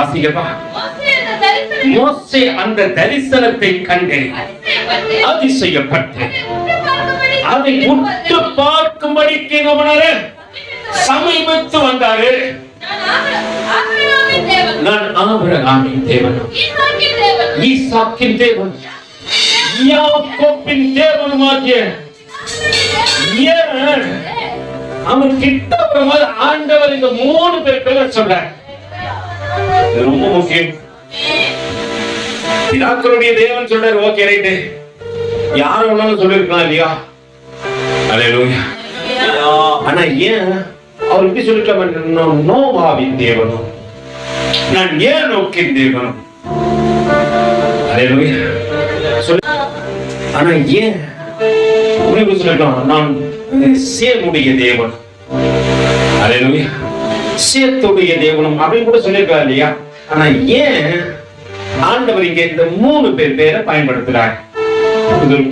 வாசிக்கப்பா. மோசே அந்த தரிசனத்தை கண்டு அதிசயப்பட்டு அதை உற்று பார்க்கும்படிக்கு சமீபத்து வந்தாரு. நான் ஆபிரகாமின் தேவன், ஈசாக்கின் தேவன், யாக்கோபின் தேவனுமாகிய அவன் கிட்ட வரும்போது ஆண்டவர் இந்த 3 பேர் சொல்றார். ரொம்ப முக்கியம். பிதாக்களுடைய தேவன் சொல்றாரு, ஓகே ரைட்டு, யார வேணாலும் சொல்லிருக்கலாம் இல்லையா? அல்லேலூயா. ஆனா ஏன் அவர் இப்படி சொல்லிட்டு நோவாவின் தேவனும் நான் ஏன் நோக்கின் தேவனும், அல்லேலூயா. ஆனா ஏன் சொல்லிட்டோம் நான் சேமுடைய தேவன், அல்லேலூயா, சேத்துடைய தேவனும் அப்படின்னு கூட சொல்லிருக்கா இல்லையா? ஆனா ஏன் ஆண்டவர் இங்க இந்த 3 பேரை பயன்படுத்துறார்?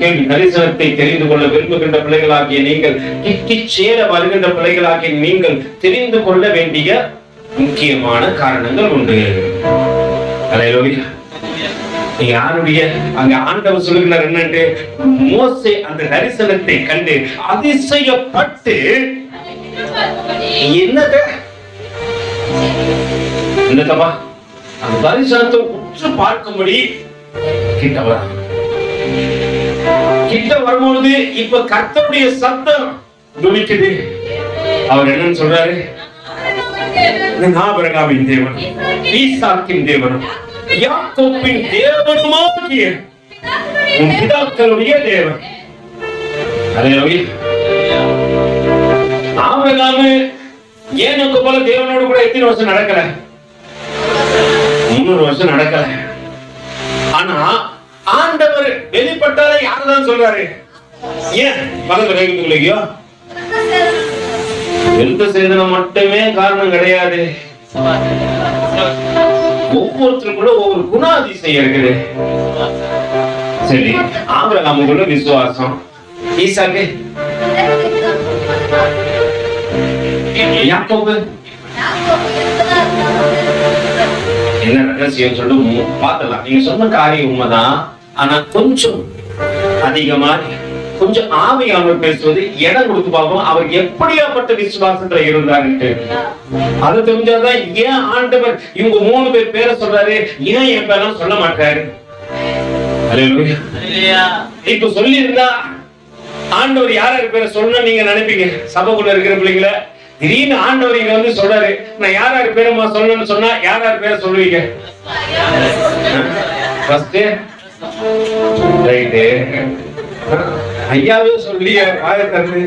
கேள்வி. தரிசனத்தை தெரிந்து கொள்ள விரும்புகின்ற பிள்ளைகளாகிய நீங்கள், கிட்டி சேர வருகின்ற பிள்ளைகளாகிய நீங்கள் தெரிந்து கொள்ள வேண்டிய முக்கியமான காரணங்கள் உண்டு. அல்லேலூயா. யாருடைய அங்க ஆண்டவர் சொல்லுகிறார் என்னன்னு, மோசே அந்த தரிசனத்தை கண்டு அதிசயப்பட்டு என்னதப்பா அந்த தரிசனத்தை உற்று பார்க்கும்படி கிட்ட வர. கிட்ட வரும்போது இப்ப கர்த்தருடைய சத்தம் துணிக்குது. அவர் என்னன்னு சொல்றாரு, ஆபிரகாமின் தேவன், ஈசாக்கின் தேவன், யாக்கோபின் தேவனுமாகிய உன் பிதாக்களுடைய தேவன். அல்லேலூயா. ஆபிரகாம் ஏனோக்கு போல தேவனோடு கூட எத்தனை வருஷம் நடக்கல? 300 வருஷம் நடக்கல. ஆனா ஆண்டவர் வெளிப்பட்டாலே யாருதான் சொல்றாரு? ஏன் பக்கத்துல கேக்குறீங்களோ? எந்த சேதனம் மட்டுமே காரணம் கிடையாது. ஒவ்வொருத்தருக்குள்ள ஒவ்வொரு குணாதிசயம் இருக்குது. சரி, ஆபிரகாமுக்குள்ள விசுவாசம், ஈசாக்கு, யாக்கோபு என்ன ரகசியம் சொல்லிட்டு பார்த்தலாம். நீங்க சொன்ன காரியம் உண்மைதான். ஆனா கொஞ்சம் அதிகமா கொஞ்சம் ஆவியானவர் பேசுவது இடம் கொடுத்து பார்ப்போம். அவர் எப்படியாப்பட்ட விசுவாசத்துல இருந்தாருன்ட்டு அது தெரிஞ்சாதான் ஏன் ஆண்டவர் இவங்க 3 பேரை சொல்றாரு, ஏன் என் பேரெல்லாம் சொல்ல மாட்டாரு? இப்ப சொல்லி இருந்தா ஆண்டவர் யார் பேரை சொல்லணும் நீங்க நினைப்பீங்க? சபைக்குள்ள இருக்கிற பிள்ளைங்கள திடீர்னு ஆண்டவர் இங்க வந்து சொல்றாரு, நான் யார் பேருமா சொல்லணும்னு சொன்னா யார் பேரை சொல்லுவீங்க? ஐயாவே சொல்லிய வாயத்தந்து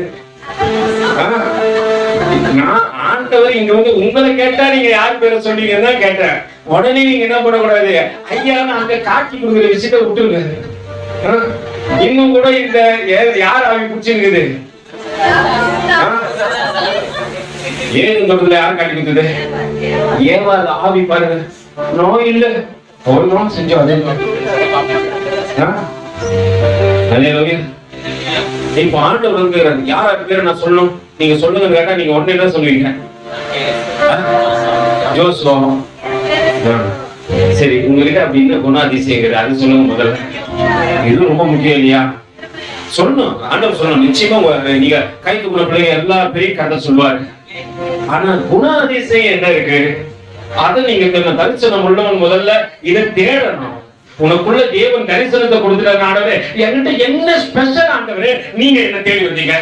நான் ஆண்டவர் இங்க வந்து உங்களை கேட்டா நீங்க யார் பேரை சொல்லுவீங்கன்னு தான் கேட்டேன். உடனே நீங்க என்ன பண்ணக்கூடாது, ஐயா அங்க காட்சி கொடுக்குற விஷயத்த விட்டுருங்க. இன்னும் கூட இந்த யார் ஆவி பிடிச்சிருக்குது? ஏன் சொல்றதுல யார் காட்டி கொடுத்தது? ஏவா ஆவி பாருங்க, நோய் இல்ல ஒரு நோய் செஞ்சோம். அதே இப்ப ஆண்டவர் யார் பேரை நான் சொல்லணும் நீங்க சொல்லுங்க கேட்டா நீங்க உடனே என்ன சொல்லுவீங்க? ஜோசுவா. சரி, உங்ககிட்ட அப்படின்னு குணாதிசயம் அது சொல்லுங்க முதல்ல. இது ரொம்ப முக்கியம் இல்லையா? சொல்லணும், ஆண்டவர் சொல்லணும். நிச்சயமா நீங்க கைக்கு கூட பிள்ளைங்க எல்லா பெரிய கதை சொல்லுவாரு. ஆனா குணாதிசயம் என்ன இருக்கு? அதை நீங்க தரிசனம் உள்ளவன் முதல்ல இதை தேடணும். உனக்குள்ள தேவன் தரிசனத்தை கொடுத்துட்டாரு. ஆண்டவரே என்கிட்ட என்ன ஸ்பெஷல் ஆண்டவரே நீங்க என்ன தேடி வந்தீங்க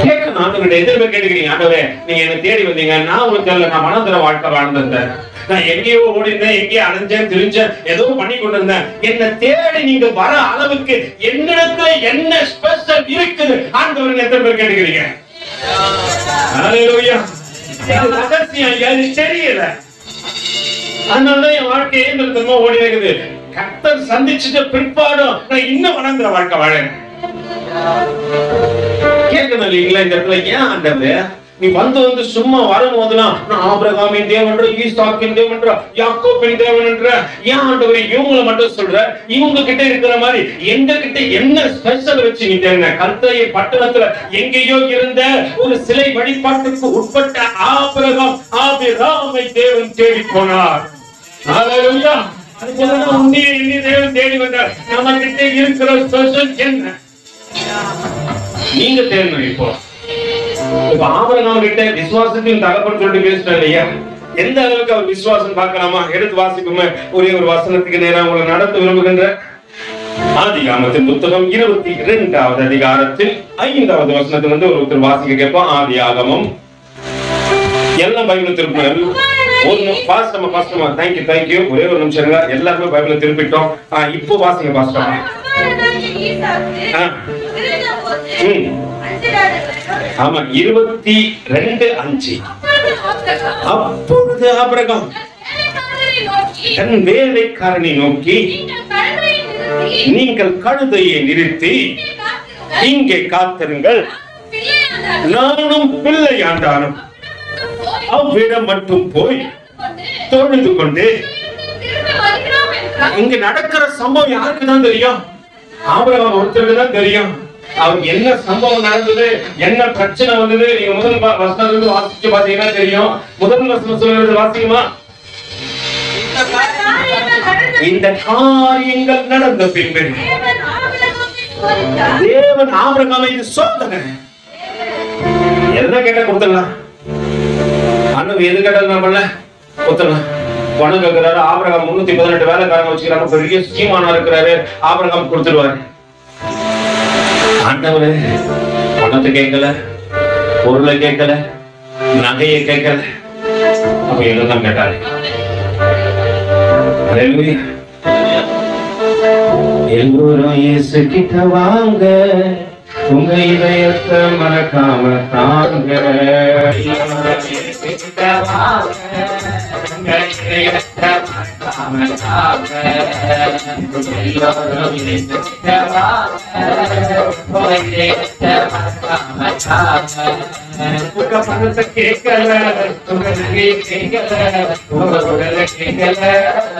கேட்கணும். ஆண்டவர்கிட்ட எதிர்ப்பு கேட்டுக்கிறீங்க, ஆண்டவரே நீங்க என்ன தேடி வந்தீங்க, நான் உங்களுக்கு தெரியல, நான் மனதர வாழ்க்கை வாழ்ந்திருந்தேன், நான் எங்கேயோ ஓடிந்தேன், எங்கேயோ அலைஞ்சேன் திரிஞ்சேன், ஏதோ பண்ணி கொண்டு இருந்தேன், என்ன தேடி நீங்க வர அளவுக்கு என்னிடத்துல என்ன ஸ்பெஷல் இருக்குது ஆண்டவர் எத்தனை பேர் கேட்டுக்கிறீங்க? ஹல்லேலூயா. இது ரகசியம் எனக்கு தெரியல. அதனாலதான் என் வாழ்க்கையே திரும்ப ஓடி இருக்குது. கர்த்தர் சந்திச்சுட்டு பிற்பாடும் நான் இன்னும் வளர்ந்துற வாழ்க்கை வாழ கேட்கணும் இல்லைங்களா? இந்த இடத்துல ஏன் ஆண்டவர் நீ வந்து சும்மா வரும்போதுலாம் நான் ஆபிரகாமின் தேவன்ற, ஈசாக்கின் தேவன்ற, யாக்கோபின் தேவன்ற, ஏன் ஆண்டவரே இவங்களை மட்டும் சொல்ற? இவங்க கிட்ட இருக்கிற மாதிரி எங்க கிட்ட என்ன ஸ்பெஷல் வச்சு நீ தேவன? கல்தைய பட்டணத்துல எங்கேயோ இருந்த ஒரு சிலை வழிபாட்டுக்கு உட்பட்ட ஆபிரகாமை தேவன் தேடி போனார். ஹல்லேலூயா. அதுக்கு உன்னையே எண்ணி தேவன் தேடி வந்தார். நம்ம கிட்ட இருக்கிற ஸ்பெஷல் என்ன நீங்க தேடணும். இப்ப ஆபிரகாம் கிட்ட விசுவாசத்தையும் தகப்பன் சொல்லிட்டு பேசிட்டார் இல்லையா? எந்த அளவுக்கு அவர் விசுவாசம் பார்க்கலாமா? எடுத்து வாசிக்குமே ஒரே ஒரு வசனத்துக்கு நேரம் உங்களை நடத்த விரும்புகின்ற ஆதியாகமத்தின் புத்தகம் 22வது அதிகாரத்தில் 5வது வசனத்திலிருந்து ஒருத்தர் வாசிக்க கேட்போம். ஆதியாகமம் எல்லாம் பைபிள் திருப்பினர். ஒரு பாஸ்டமா தேங்க்யூ. ஒரே ஒரு நிமிஷம் இருங்க. எல்லாருமே பைபிளை திருப்பிட்டோம். இப்போ வாசிங்க பாஸ்டமா. ஆமா 22:5. அப்பொழுது ஆபிரகாம் தன் வேலைக்காரனை நோக்கி, நீங்கள் கழுதையை நிறுத்தி இங்கே காத்திருங்கள், நானும் பிள்ளையாண்டானும் அவ்விடம் மட்டும் போய் தொழுது கொண்டு. இங்க நடக்கிற சம்பவம் யாருக்கு தான் தெரியும்? ஆபிரகாம் ஒருத்தருக்கு தான் தெரியும். அவருக்கு என்ன சம்பவம் நடந்தது, என்ன பிரச்சனை வந்தது, நீங்க முதல் வசனத்துல வாசிச்சு பாத்தீங்கன்னா தெரியும். முதல் வசனம் சொல்றது வாசிக்குமா? இந்த காரியங்கள் நடந்த பின்பு தேவன் ஆபிரகாமை சோதனை என்ன கேட்ட கொடுத்துடலாம். அண்ணன் எது கேட்டாலும் நம்மள கொடுத்துடலாம். பணம் கேட்கிறாரு. ஆபிரகாம் 318 வேலைக்காரங்க வச்சுக்கிறாங்க. பெரிய சீமானா இருக்கிறாரு. ஆபிரகாம் கொடுத்துருவாரு. ஆண்டவரே பணத்தை கேட்கல, பொருளை கேட்கல, நகையை கேட்கல, அப்ப என்னதான் கேட்டாரு? எல்லோரும் இயேசு கிட்ட வாங்க, உங்க இதயத்தை மறக்காம தாங்க. உங்க பணத்தை கேட்கல, உங்க நகையை கேட்கல, உங்க உடலை கேட்கல,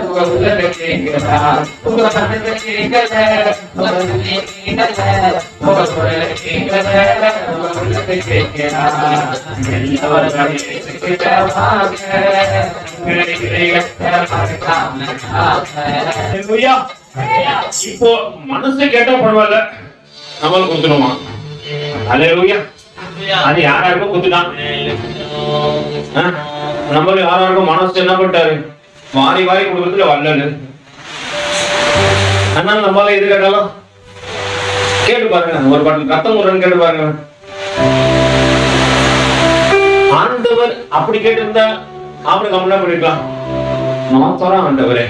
உங்க உடலை கேட்கல, உங்க பணத்தை கேட்கல, உங்க நகையை கேட்கல, உங்க உடலை கேட்கல, உங்க உடலை கேட்கல. எல்லாரும் இப்போ மனசு கேட்டா பரவாயில்ல, நம்மளுக்கு கொடுத்துருமா? அல்லேலூயா. அது யாராருக்கும் கொடுத்துட்டான். நம்ம யாராருக்கும் மனசு என்ன பண்ணிட்டாரு? வாரி வாரி கொடுக்கறதுல வரலன்னு. அதனால நம்மளால எது கேட்டாலும் கேட்டு பாருங்க. ஒரு பாட்டு ரத்தம் முருகன் கேட்டு பாருங்க. ஆண்டவர் அப்படி கேட்டிருந்தா ஆபிரகாம் என்ன பண்ணிருக்கலாம்? நான் தரேன் ஆண்டவரே,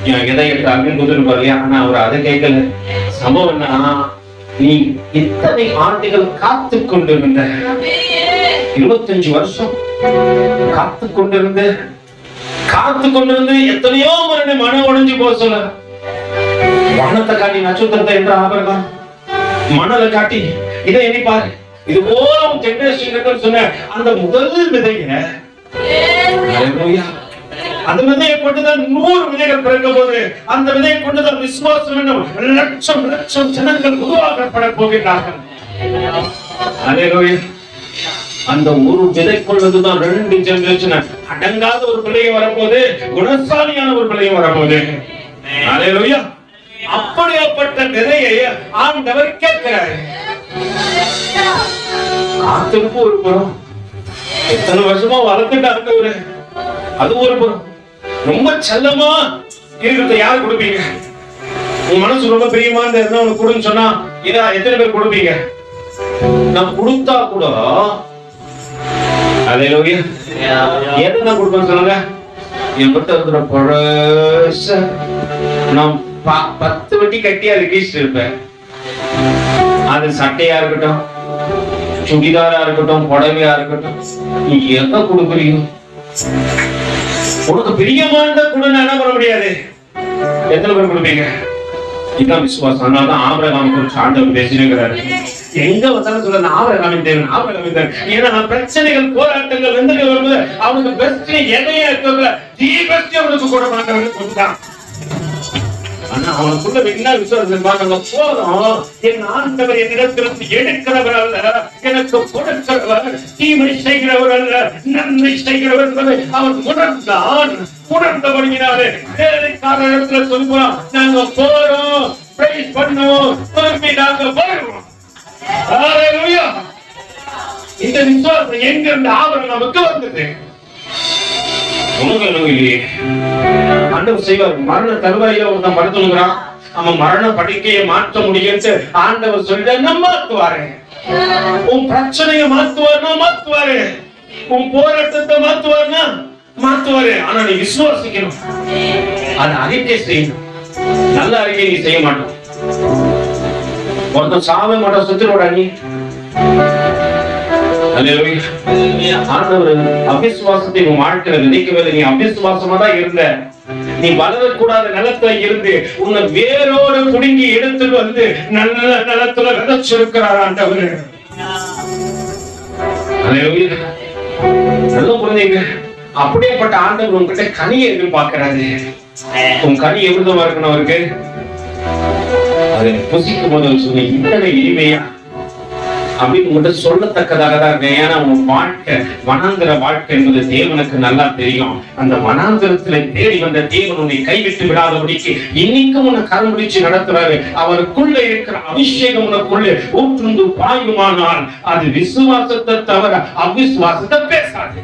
எனக்கு எதை கேட்டு அப்படின்னு கொடுத்துட்டு பாருங்க. ஆனா அவர் அதை கேட்கல. சம்பவம் என்னன்னா, நீ இத்தனை ஆண்டுகள் காத்து கொண்டிருந்த 25 வருஷம் காத்து கொண்டிருந்து எத்தனையோ முறை மன உடைஞ்சு போக சொல்ல. வானத்தை காட்டி நட்சத்திரத்தை என்ற ஆபிரகாம் மணலை காட்டி இதை எண்ணிப்பாரு. இது போல ஜெனரேஷன் சொன்ன அந்த முதல் விதைய, அந்த விதையை கொண்டுதான் 100 விதைகள் பிறக்க போது, அந்த விதையை கொண்டுதான் விசுவாசம் என்னும் லட்சம் லட்சம் ஜனங்கள் உருவாக்கப்பட போகிறார்கள். அந்த ஒரு விதை கொள்வதுதான் 2 ஜெனரேஷன். அடங்காத ஒரு பிள்ளையை வரப்போது, குணசாலியான ஒரு பிள்ளையை வரப்போது. அல்லேலூயா. அப்படியாப்பட்ட விதையை ஆண்டவர் கேட்கிறார். காத்திருப்பு ஒரு புறம், எத்தனை வருஷமா வளர்த்துட்டு ஆண்டவரே, அது ஒரு புறம். ரொம்ப செல்லமா இருக்கிறத யாரு கொடுப்பீங்க? உங்க மனசு ரொம்ப பிரியமா இருந்தா உனக்கு கொடுன்னு சொன்னா இதா எத்தனை பேர் கொடுப்பீங்க? நான் கொடுத்தா கூட அல்லேலூயா எதுதான் கொடுப்பேன்னு சொல்லுங்க. என்கிட்ட இருக்கிற பழச நான் 10 வட்டி கட்டியா ரிகிஸ்ட் இருப்பேன். அது சட்டையா இருக்கட்டும், சுடிதாரா இருக்கட்டும், புடவையா இருக்கட்டும், நீ எங்க கொடுக்குறீங்க? உனக்கு பிரியமானதை கொடுன்னு என்ன பண்ண முடியாது. எத்தனை பேர் கொடுப்பீங்க? இதுதான் விசுவாசம். அதனாலதான் ஆபிரகாம் குறித்து ஆண்டவர் பேசினுங்கிறாரு. எங்க வந்தாலும் சொல்ல ஆபிரகாமின் தேவன், ஆபிரகாமின் தேவன். ஏன்னா பிரச்சனைகள் போராட்டங்கள் வந்து வரும்போது அவனுக்கு பெஸ்ட் எதையா இருக்கிற தி பெஸ்ட் அவனுக்கு கூட மாட்டவனுக்கு கொடுத்தான். ஆனா அவனுக்குள்ள என்ன விசுவாசம் நாங்க போறோம், என் ஆண்டவர் என்னிடத்திலிருந்து எடுக்கிறவர் அல்ல, எனக்கு கொடுக்கிறவர், தீமை செய்கிறவர் அல்ல, நன்மை செய்கிறவர் என்பதை அவன் உணர்ந்தான். உணர்ந்தபடியினாலே வேலைக்காரத்துல சொல்லுவோம், நாங்க போறோம், பிரைஸ் பண்ணுவோம், திரும்பி நாங்க வருவோம். ஹல்லேலூயா. இந்த விசுவாசம் எங்க இருந்து ஆபிரகாமுக்கு வந்தது? ஆண்டவர் செய்வார். மரண தருவாயில ஒருத்தன் படுத்துங்கிறான், அவன் மரண படுக்கையை மாற்ற முடியும் ஆண்டவர் சொல்லிட்டு நான் மாத்துவாரு. உன் பிரச்சனையை மாத்துவார்னா மாத்துவாரு, உன் போராட்டத்தை மாத்துவார்னா மாத்துவாரு. ஆனா நீ விசுவாசிக்கணும், அது அறிக்கை செய்யணும். நல்ல அறிக்கை நீ செய்ய மாட்டோம். ஒருத்தன் சாவே மாட்டோம், சுத்திரோட நீ ஆண்டவர் அவிசுவாசத்தை உன் வாழ்க்கையில விதைக்கவில்லை. நீ அவிசுவாசமா தான் இருந்த. நீ வளரக்கூடாத நிலத்துல இருந்து உன்னை வேரோடு குடுங்கி எடுத்துட்டு வந்து நல்ல நிலத்துல விதைச்சிருக்கிறார் ஆண்டவர். நல்ல குழந்தைங்க, அப்படியேப்பட்ட ஆண்டவர் உங்ககிட்ட கனியை எதிர்பார்க்கிறாரு. உன் கனி எவ்வளவு இருக்கணும் அவருக்கு? அதை புசிக்கும் போது சொன்ன இத்தனை இனிமையா அப்படின்னு உங்கள்கிட்ட சொல்லத்தக்கதாக தான் இருக்கேன். ஏன்னா உன் வாழ்க்கை வனாந்திர வாழ்க்கை என்பது தேவனுக்கு நல்லா தெரியும். அந்த வனாந்திரத்துல தேடி வந்த தேவன் உன்னை கைவிட்டு விடாதபடிக்கு இன்னைக்கும் உன்னை கரம் பிடிச்சு நடத்துறாரு. அவருக்குள்ள இருக்கிற அபிஷேகம் உனக்குள்ளே ஊற்றுந்து பாயுமானால் அது விசுவாசத்தை தவிர அவிசுவாசத்தை பேசாது.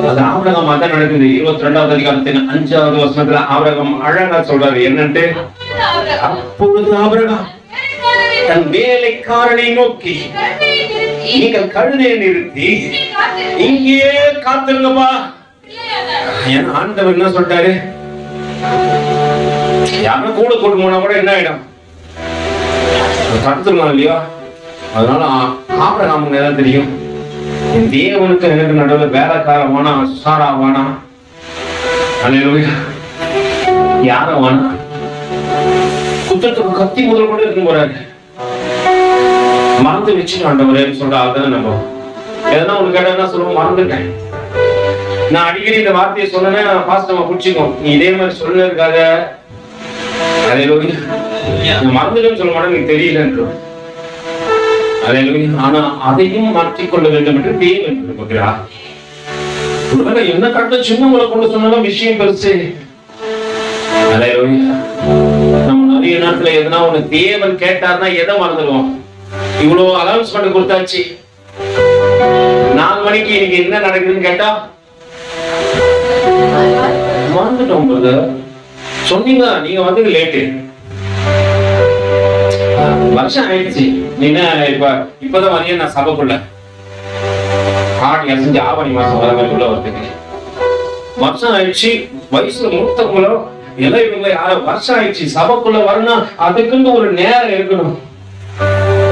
அது ஆபிரகாம் அதான் நடக்குது. 22வது அதிகாரத்தின் 5வது வசனத்துல ஆபிரகாம் அழகா சொல்றாரு என்னன்ட்டு, அப்பொழுது ஆபிரகாம் தன் வேலைக்காரனை நோக்கி, நீங்கள் கழுதையை நிறுத்தி இங்கே காத்துருங்கப்பா. என் ஆண்டவர் என்ன சொல்லிட்டாரு, யாரும் கூட கூட்டு போனா கூட என்ன ஆயிடும், தடுத்துருக்கலாம் இல்லையா? அதனால ஆபிரகாமுக்கு எதாவது தெரியும், என் தேவனுக்கு எனக்கு நடுவில் வேலைக்காரன் வேணா, சுசாரா வேணா, அல்லேலூயா, யாரும் வேணா, குற்றத்துக்கு கத்தி முதல் கூட இருக்கும் போறாரு. மறந்து வச்சு ஆண்டவரேன்னு சொல்ற ஆள்தான் நம்ம. எதனா உனக்கு கேட்டா சொல்லுவோம், மறந்துட்டேன். நான் அடிக்கடி இந்த வார்த்தையை சொன்னேன்னா பாஸ்டமா புடிச்சுக்கோம், நீ இதே மாதிரி சொல்ல இருக்காத, மறந்துட்டேன்னு சொல்ல மாட்டேன், எனக்கு தெரியலன்னு. ஆனா அதையும் மாற்றிக்கொள்ள வேண்டும் என்று தேவன் விரும்புகிறார். என்ன கட்ட சின்னவங்களை கொண்டு சொன்னாலும் விஷயம் பெருசு. நம்ம நிறைய நேரத்துல எதுனா ஒண்ணு தேவன் கேட்டார்னா எதை மறந்துடுவோம். இவ்வளவு அனௌன்ஸ்மெண்ட் கொடுத்தாச்சு, 4 மணிக்கு இன்னைக்கு என்ன நடக்குதுன்னு கேட்டா மறந்துட்டோம். சொன்னீங்க நீங்க வந்து லேட்டு, வருஷம் ஆயிடுச்சு. நீங்க இப்பதான் வரைய நான் சபைக்குள்ள ஆடி அசைஞ்சு ஆவணி மாசம் வர மாதிரி உள்ள வரதுக்கு வருஷம் ஆயிடுச்சு. வயசுல மூத்தவங்களும் எல்லாம் இவங்க வருஷம் ஆயிடுச்சு. சபைக்குள்ள வரணும், அதுக்குன்னு ஒரு நேரம் இருக்கணும்.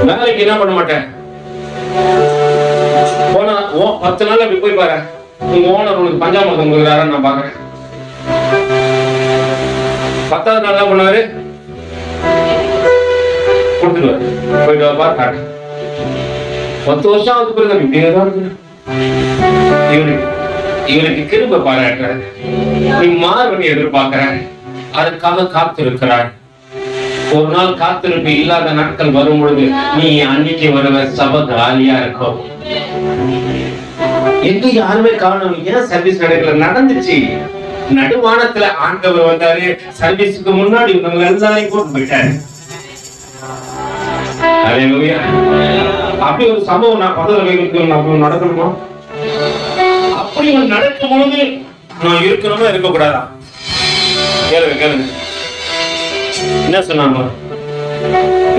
வேலைக்கு என்ன பண்ண மாட்டேன், போனா 10 நாள் அப்படி போய் பாரு, உங்க ஓனர் உனக்கு பஞ்சாமிரதம் கொடுக்குறாரு நான் பாக்குறேன். 10வது நாள் என்ன பண்ணுவாரு, கொடுத்துருவாரு, போயிட்டு வா காட்டு. 10 வருஷம் ஆகுது பிறகு இப்படியேதான் இருக்கு. இவனுக்கு கிருபை பாராட்டுறாரு, நீ மாறுவனை எதிர்பார்க்கிற, அதுக்காக காத்திருக்கிறார். ஒரு நாள் காத்திருப்பு இல்லாத நாட்கள் வரும் பொழுது நீ அன்னைக்கு வருவ, சபை காலியா இருக்கும். எங்க யாருமே காரணம், ஏன் சர்வீஸ் நடக்கல? நடந்துச்சு. நடுவானத்துல ஆண்டவர் வந்தாரு, சர்வீஸுக்கு முன்னாடி இவங்க எல்லாரையும் கூட்டு போயிட்டாரு. அப்படி ஒரு சம்பவம் நான் 10 நடக்கணுமா? அப்படி ஒன்று நடக்கும் பொழுது நான் இருக்கணுமா இருக்கக்கூடாதா? கேளுங்க கேளுங்க, என்ன சொன்னாங்க?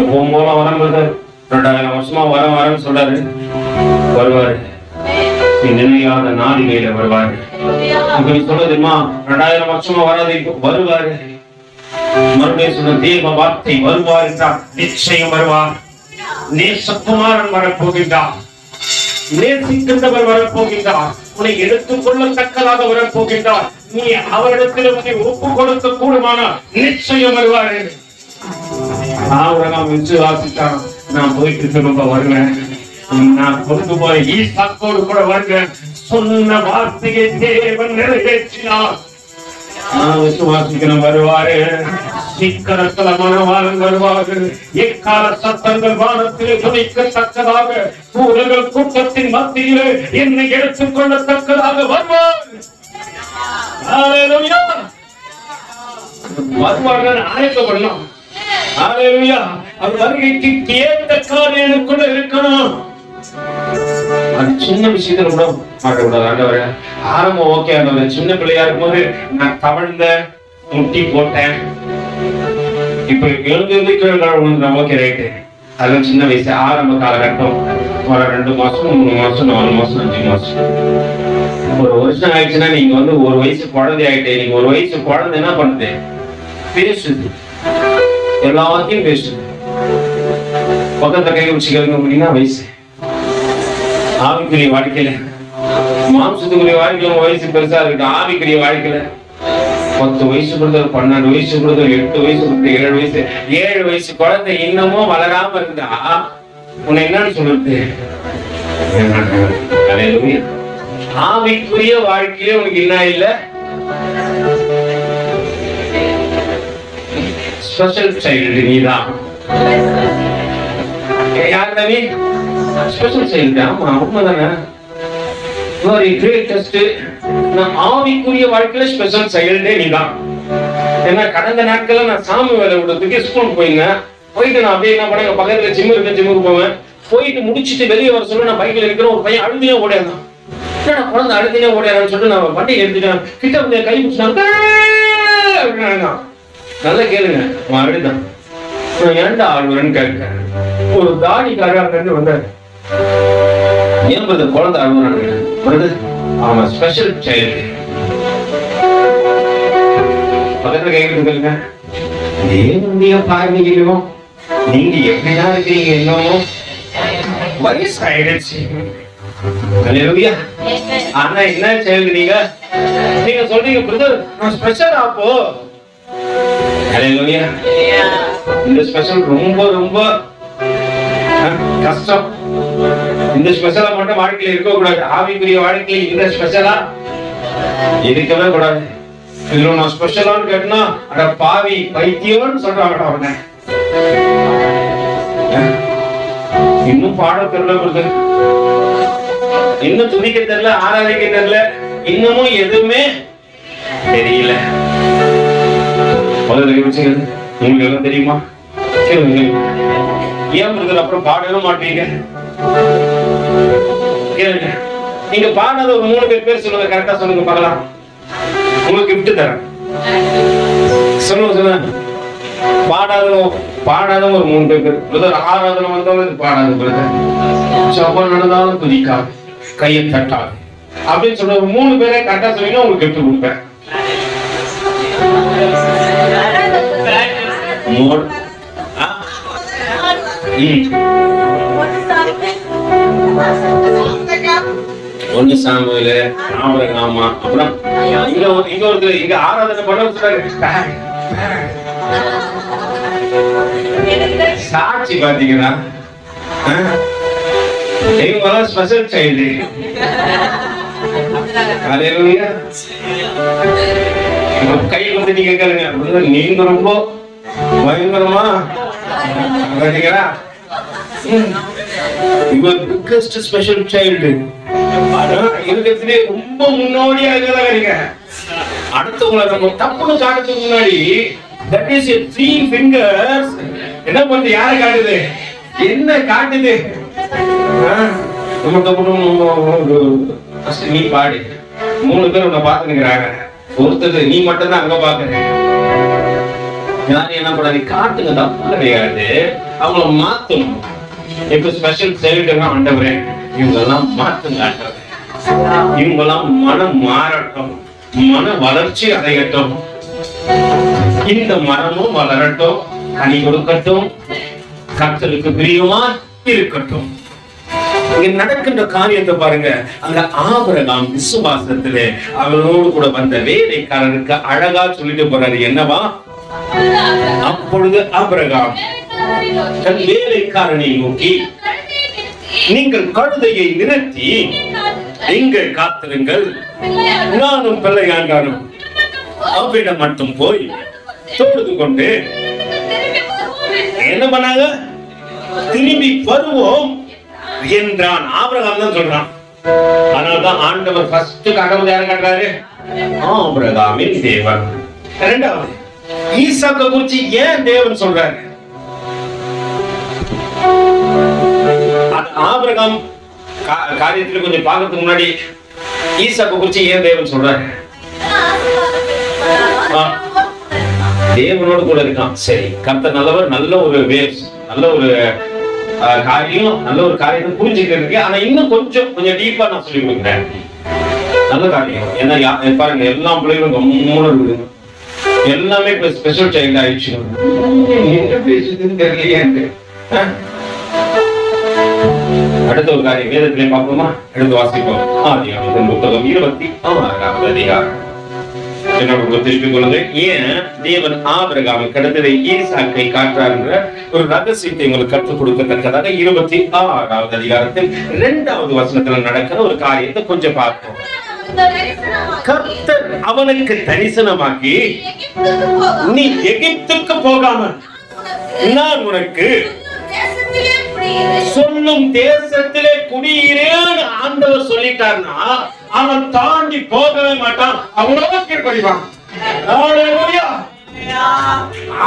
போகும்போது வரும்போது 2000 வருஷமா வரேன்னு சொல்றாரு, வருவாரு. நீ நினையாத நாளிகையில வருவாரு. அப்படி சொல்றதுமா 2000 வருஷமா வராது, வருவாரு. மறுபடியும் சொன்ன தேவ வார்த்தை, வருவார் என்றார், நிச்சயம் வருவார். நேசகுமாரன் வரப்போகின்றார், நேசிக்கின்றவர் வரப்போகின்றார், உன்னை எடுத்துக்கொள்ளத்தக்கதாக வரப்போகின்றார். நீ அவரிடத்தில் உன்னை ஒப்பு கொடுக்க கூடுமானால் நிச்சயம் வருவாரு. ஆபிரகாம் விசுவாசித்தான். நான் போயிட்டு திரும்ப வருவேன், நான் கொண்டு போய் ஈசாக்கோடு கூட வருவேன். சொன்ன வார்த்தையை தேவன் நிறைவேற்றினார். நான் விசுவாசிக்கணும் வருவாரு. சிக்கரத்துல மனவாளன் வருவாரு. எக்கால சத்தங்கள் வானத்திலே துணிக்கத்தக்கதாக, கூடங்கள் கூட்டத்தின் மத்தியிலே என்னை எடுத்துக் கொள்ளத்தக்கதாக வருவார். வருவார்கள் ஆயத்தப்படணும். அவர் வருகைக்கு ஏற்ற காரியம் கூட இருக்கணும். அது சின்ன விஷயத்துல கூட பார்க்கக்கூடாது. ஆண்டவரே ஆரம்பம் ஓகே, ஆண்டவரே சின்ன பிள்ளையா இருக்கும்போது நான் தவழ்ந்த முட்டி போட்டேன், இப்ப எழுந்து ஓகே ரைட்டு. அதெல்லாம் சின்ன வயசு ஆரம்ப காலகட்டம். ஒரு 2 மாசம் 3 மாசம் 4 மாசம் 5 மாசம் 1 வருஷம் ஆயிடுச்சுன்னா நீங்க வந்து 1 வயசு குழந்தை ஆயிட்டே. நீங்க 1 வயசு குழந்தை என்ன பண்ணுது? பேசுது, எல்லாத்தையும் பேசுது. பக்கத்துல கை வச்சுக்கிறீங்க அப்படின்னா வயசு. ஆவிக்குரிய வாழ்க்கையில, மாம்சத்துக்குரிய வாழ்க்கையில வயசு பெருசா இருக்கு. ஆவிக்குரிய வாழ்க்கையில 10 வயசு கொடுத்தது, 12 வயசு கொடுத்தது, 8 வயசு கொடுத்தது, 7 வயசு 7 வயசு குழந்தை இன்னமும் வளராம இருந்தா உன்னை என்னன்னு சொல்றது? ஆவிக்குரிய வாழ்க்கையில உனக்கு என்ன இல்ல? ஸ்பெஷல் சைல்டு நீதான். யார் தவி? Special child. ஆமா உண்மைதானே. ஆவிக்குரிய வாழ்க்கையில ஸ்பெஷல் சைல்டே நீதான். ஏன்னா கடந்த நாட்கள்ல நான் சாமி வேலை விடுறதுக்கு ஸ்கூல் போயிட்டு நான் அப்படியே என்ன பண்ண, பக்கத்துல ஜிம் இருக்க, ஜிம்முக்கு போவேன். போயிட்டு முடிச்சுட்டு வெளியே வர சொல்ல நான் பைக்ல இருக்கிற ஒரு பையன் அழுதினே ஓடியாதான். குழந்தை அழுதினே ஓடியாதான்னு சொல்லிட்டு நான் வண்டியை எடுத்துட்டேன். கிட்ட வந்து கை பிடிச்சாங்க. நல்லா கேளுங்க, அவன் அழுதான். நான் ஏன்டா ஆளுன்னு கேட்கிறேன். ஒரு தாடிக்காரர் அங்க இருந்து வந்தாரு. ஏன் குழந்தை அழுகுறாங்க? அவன் ஸ்பெஷல் சைல்டு. பக்கத்துல கேட்குறீங்க, தேவனுடைய பார்வையிலும் நீங்க எப்படிதான் இருக்கீங்க? என்னமோ வயசு ஆயிடுச்சு. ஆனா என்ன சைல்டு நீங்க? நீங்க சொல்றீங்க பிரதர் நான் ஸ்பெஷல். அப்போ இந்த ஸ்பெஷல் ரொம்ப ரொம்ப கஷ்டம். இந்த ஸ்பெஷலா மட்டும் வாழ்க்கையில இருக்க கூடாது. ஆவிக்குரிய வாழ்க்கையில இந்த ஸ்பெஷலா இருக்கவே கூடாது. இதுல நான் ஸ்பெஷலான்னு கேட்டா அட பாவி பைத்தியம்னு சொல்றாங்க. அவனை இன்னும் பாட தெரியல, இன்னும் துணிக்க தெரியல, ஆராதிக்க தெரியல, இன்னமும் எதுவுமே தெரியல. உங்களுக்கு எல்லாம் தெரியுமா? ஏன் பிரதர் அப்புறம் பாடவே மாட்டீங்க? நீங்க பாடாத ஒரு 3 பேர் சொல்லுங்க, கரெக்டா சொல்லுங்க பார்க்கலாம். உங்களுக்கு கிஃப்ட் தரேன். சொல்லுங்க. பாடாத ஒரு 3 பேர். பிரதர் ஆராதனை வந்தவங்க பாடாத பிரதர், சபம் நடந்தாலும் துதிக்காது, கையை தட்டாது அப்படின்னு சொல்ற 3 பேரை கரெக்டா சொன்னீங்கன்னா உங்களுக்கு கிஃப்ட் கொடுப்பேன். ஒண்ணு சாமுவேல், ஆபிரகாம். அப்புறம் இங்க ஒருத்தர் இங்க ஆராதனை பண்ண சொல்றாரு. சாட்சி பாத்தீங்கன்னா இவங்கெல்லாம் ஸ்பெஷல் சைல்டு. கை வந்து நீங்க கேளுங்க, நீங்க ரொம்ப பயங்கரமா ஸ்பெஷல் சைல்டு. இருக்கிறதுலே ரொம்ப முன்னோடியா இருக்க. அடுத்தவங்களை நம்ம தப்புன்னு காட்டுறதுக்கு முன்னாடி that is a 3 fingers என்ன பண்ணுது? யாரை காட்டுது? என்ன காட்டுது? நீ பாடு. 3 பேர் உன்னை பாத்துக்கிறாங்க. ஒருத்தர் நீ மட்டும் தான் அங்க பாக்குற. என்ன பண்ணாரு? காட்டுங்க, தப்பு கிடையாது. அவங்கள மாத்தணும். இப்ப ஸ்பெஷல் சைல்டுனா ஆண்டவரே இவங்கெல்லாம் மாத்துங்க ஆண்டவரே. இவங்கெல்லாம் மனம் மாறட்டும், மன வளர்ச்சி அடையட்டும், இந்த மரமும் வளரட்டும், கனி கொடுக்கட்டும், கர்த்தருக்கு பிரியமா இருக்கட்டும். இங்க நடக்கின்ற காரியத்தை பாருங்க. அங்க ஆபிரகாம் விசுவாசத்திலே அவனோடு கூட வந்த வேலைக்காரனுக்கு அழகா சொல்லிட்டு போறாரு. என்னவா? அப்பொழுது ஆபிரகாம் தன் வேலைக்காரனை நோக்கி, நீங்கள் கழுதையை நிறுத்தி இங்கே காத்திருங்கள், நானும் பிள்ளையாண்டானும் அவ்விடம் மட்டும் போய் தொழுது கொண்டு என்ன பண்ணாங்க, திரும்பி வருவோம் என்றான். ஆபிரகாம் தான் சொல்றான். அதனால்தான் ஆண்டவர் ஃபர்ஸ்ட் கடவுள் யாரை காட்டுறாரு? ஆபிரகாமின் தேவன். இரண்டாவது, ஈசாக்கை குறிச்சு ஏன் தேவன் சொல்றாரு? ஆபிரகாம் காரியத்துல கொஞ்சம் பார்க்கறதுக்கு முன்னாடி ஈசாக்கை குறிச்சு ஏன் தேவன் சொல்றாரு? தேவனோடு கூட இருக்கான். சரி, கர்த்தர் நல்லவர், நல்ல ஒரு வேவ்ஸ், நல்ல ஒரு காரியம், நல்ல ஒரு காரியத்தை புரிஞ்சுக்கிறதுக்கு. ஆனா இன்னும் கொஞ்சம் டீப்பா நான் சொல்லி கொடுக்குறேன். நல்ல காரியம் ஏன்னா பாருங்க, எல்லா பிள்ளைகளும் ரொம்ப இருக்குது, எல்லாமே ஸ்பெஷல் சைல்ட் ஆயிடுச்சு. என்ன பேசுதுன்னு தெரியலையே. அடுத்த ஒரு காரியம் வேதத்திலே பார்ப்போமா? எடுத்து வாசிப்போம். ஆதியாகமத்தின் புத்தகம் 26ஆம் அதிகாரம். திருப்பி கொள்ளுங்க. ஏன் தேவன் ஆபிரகாமை கடந்ததை ஈசாக்கை காட்டுறாருன்ற ஒரு ரகசியத்தை உங்களுக்கு கற்றுக் கொடுக்கத்தக்கதாக 26ஆவது அதிகாரத்தில் 2வது வசனத்துல நடக்கிற ஒரு காரியத்தை கொஞ்சம் பார்ப்போம். கர்த்தர் அவனுக்கு தரிசனமாகி, நீ எகிப்துக்கு போகாமல் நான் உனக்கு சொல்லும் தேசத்திலே குடியிறேன்னு ஆண்டவர் சொல்லிட்டார்னா அவன் தாண்டி போகவே மாட்டான். அவனோட கீழ்ப்படிவான்.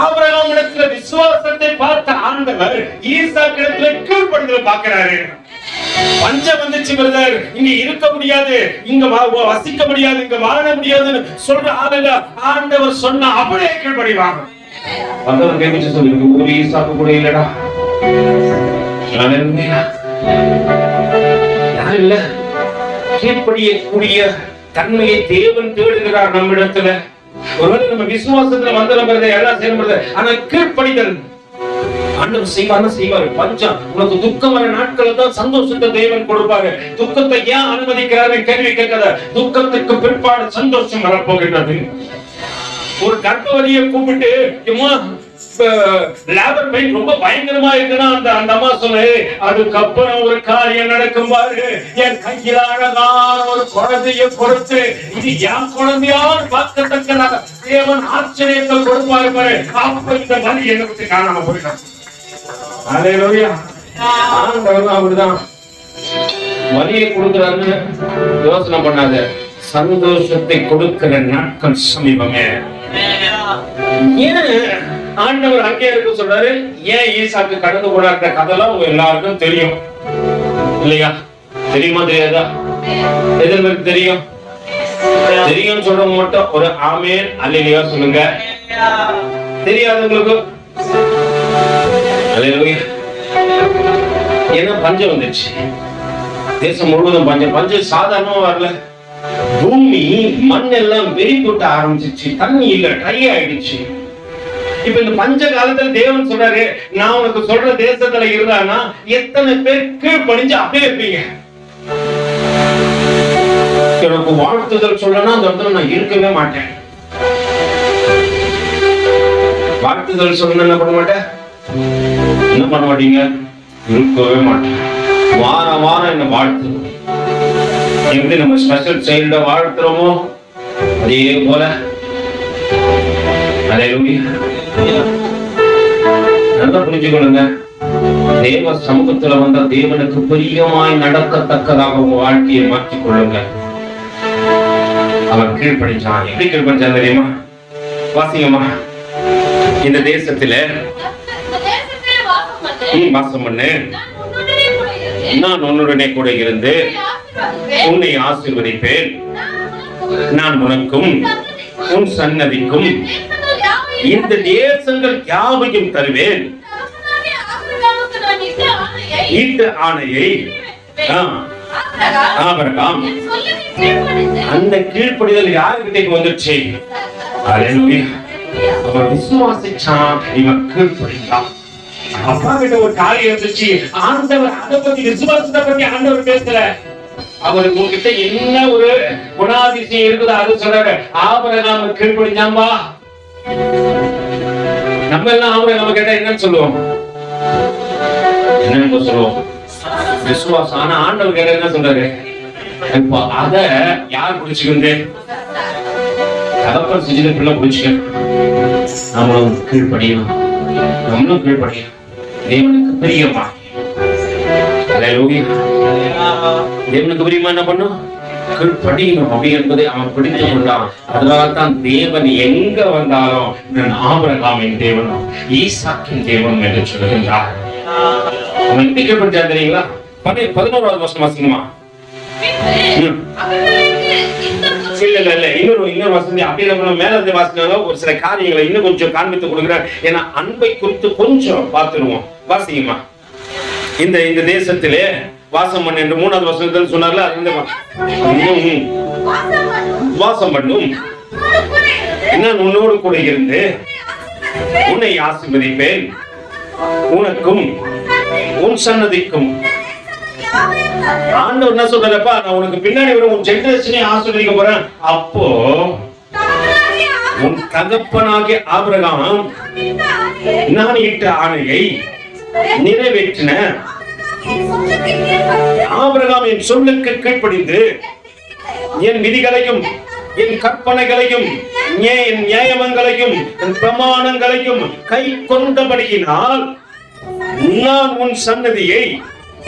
ஆபிரகாம் இடத்துல விசுவாசத்தை பார்த்த ஆண்டவர் ஈசாக்கு இடத்துல கீழ்ப்படிதலை பார்க்கிறாரு. பஞ்சம் வந்துச்சு பிரதர், இங்க இருக்க முடியாது, இங்க வசிக்க முடியாது, இங்க வாழ முடியாதுன்னு சொல்ற ஆளுங்க ஆண்டவர் சொன்னா அப்படியே கீழ்ப்படிவாங்க. வந்தவன் கேட்க சொல்லுங்க, ஒரு ஈசாக்கு கூட இல்லடா, யாரும் இல்ல. கீழ்ப்படியக்கூடிய தன்மையை தேவன் தேடுகிறார் நம்மிடத்துல. ஒருவேளை நம்ம விசுவாசத்துல வந்தது எல்லாம் செயல்படுது, ஆனா கீழ்ப்படிதல் ஆண்டவர் செய்வாரு. பஞ்சம் உனக்கு துக்கம் வர நாட்கள் தான் சந்தோஷத்தை தேவன் கொடுப்பாரு. துக்கத்தை ஏன் அனுமதிக்கிறாரு கேள்வி கேட்காத. துக்கத்துக்கு பிற்பாடு சந்தோஷம் வரப்போகின்றது. ஒரு கர்ப்பவதியை கூப்பிட்டு லேபர் பெயின் ரொம்ப பயங்கரமா இருக்குன்னா அந்த அம்மா சொல்லு, அதுக்கப்புறம் ஒரு காரியம் நடக்கும் பாரு, என் கையில அழகான ஒரு குழந்தைய கொடுத்து இது என் குழந்தையான்னு பார்க்கத்தக்க தேவன் ஆச்சரியத்தை கொடுப்பாரு பாரு. அப்ப இந்த வலி என்னை பத்தி காணாம போயிட்டான். அப்படிதான் வலியை கொடுக்கிறாருன்னு யோசனை பண்ணாத. சந்தோஷத்தை கொடுக்கிற நாட்கள் சமீபமே. ஏன் ஆண்டவர் அங்கே இருக்க சொல்றாரு? ஏன் ஈசாக்கு கடந்து போனார்ன்ற கதைலாம் உங்க எல்லாருக்கும் தெரியும் இல்லையா? தெரியுமா தெரியாதா? எதற்கு தெரியும்? தெரியும் சொல்றவங்க மட்டும் ஒரு ஆமேன் அல்லேலூயா சொல்லுங்க. தெரியாதவங்களுக்கு அல்லேலூயா. ஏன்னா பஞ்சம் வந்துச்சு, தேசம் முழுவதும் பஞ்சம். பஞ்சம் சாதாரணமா வரல, பூமி மண் எல்லாம் வெறி போட்டு ஆரம்பிச்சிச்சு, தண்ணி இல்ல, ட்ரை ஆயிடுச்சு. இப்ப இந்த பஞ்ச காலத்துல தேவன் சொல்றாரு, நான் உனக்கு சொல்ற தேசத்துல இருந்தானா எத்தனை பேர் கீழ்ப்படிஞ்சு அப்படியே இருப்பீங்க. எனக்கு வாழ்த்துதல் சொல்லனா அந்த இடத்துல நான் இருக்கவே மாட்டேன். வாழ்த்துதல் சொல்லணும் என்ன பண்ண மாட்டேன்? என்ன பண்ண மாட்டீங்க? இருக்கவே மாட்டேன். வாரம் வாரம் என்ன வாழ்த்து. எப்படி நம்ம ஸ்பெஷல் சைல்ட வாழ்த்துறோமோ அதே போல நல்லா புரிஞ்சுக்கொள்ளுங்க. தேவ சமூகத்துல வந்த தேவனுக்கு பிரியமாய் நடக்கத்தக்கதாக உங்க வாழ்க்கையை மாற்றிக் கொள்ளுங்க. அவன் கீழ்ப்படிச்சான். எப்படி கீழ்ப்படிச்சான் தெரியுமா? வாசிங்கம்மா. இந்த தேசத்துல வாசம் பண்ணு, நான் உன்னுடனே கூட இருந்து உன்னை ஆசீர்வதிப்பேன், நான் உனக்கும் உன் சன்னதிக்கும் இந்த தேசங்கள் யாவையும் தருவேன். இந்த ஆணையை ஆபிரகாம் அந்த கீழ்ப்படிதல் யாருக்கிட்ட வந்துருச்சு? அவன் விசுவாசிச்சான், இவன் கீழ்ப்படிந்தான். அப்பா கிட்ட ஒரு காரியம் இருந்துச்சு. ஆண்டவர் அதை பத்தி, விசுவாசத்தை பத்தி ஆண்டவர் பேசல. அவருக்கு உங்ககிட்ட என்ன ஒரு குணாதிசயம் இருக்குதோ அது சொல்றாரு. ஆபிரகாம் கீழ்ப்படிஞ்சாம்பா. நம்ம எல்லாம் ஆபிரகாம் கேட்டா என்னன்னு சொல்லுவோம்? என்னன்னு சொல்லுவோம் விசுவாசம். ஆனா ஆண்டவர் கேட்ட என்ன சொல்றாரு? இப்போ அத யார் பிடிச்சுக்கிட்டு தகப்பன் செஞ்சது பிள்ளை பிடிச்சுக்க, நம்மளும் கீழ்படியணும், நம்மளும் கீழ்படியணும். தேவனுக்கு பிரியமா, தேவனுக்கு பிரியமா என்ன பண்ணும்? கீழ்படியணும் அப்படி என்பதை அவன் பிடித்துக் கொண்டான். அதனால்தான் தேவன் எங்க வந்தாலும் நான் ஆபிரகாமின் தேவனும் ஈசாக்கின் தேவனும் என்று சொல்லுகின்றார். அவன் எப்படி கீழ்படிச்சா தெரியுங்களா? 11வது வசனம் வாசிக்குமா? இல்ல இன்னொரு வசதி அப்படி மேல இருந்து வாசினாலும் ஒரு சில காரியங்களை இன்னும் கொஞ்சம் காண்பித்து கொடுக்கிறார். ஏன்னா அன்பை குறித்து கொஞ்சம் பார்த்துருவோம். வாசிக்குமா? இந்த தேசத்திலே வாசம் பண்ண என்று 3வது வசனத்தில் சொன்னார்ல, வாசம் பண்ணும் என்ன உன்னோடு கூட இருந்து உன்னை ஆசீர்வதிப்பேன், உனக்கும் உன் சன்னதிக்கும். ஆண்டவர் என்ன சொல்றப்பா, நான் உனக்கு பின்னாடி வர உன் ஜெனரேஷனை ஆசீர்வதிக்க போறேன். அப்போ உன் தகப்பனாகிய ஆபிரகாம் நான் இட்ட ஆணையை நிறைவேற்றின. ஆபிரகாம் என் சொல்லுக்கு கீழ்ப்படிந்து என் விதிகளையும் என் கற்பனைகளையும் என் நியாயங்களையும் என் பிரமாணங்களையும் கை கொண்டபடியினால் நான் உன் சன்னதியை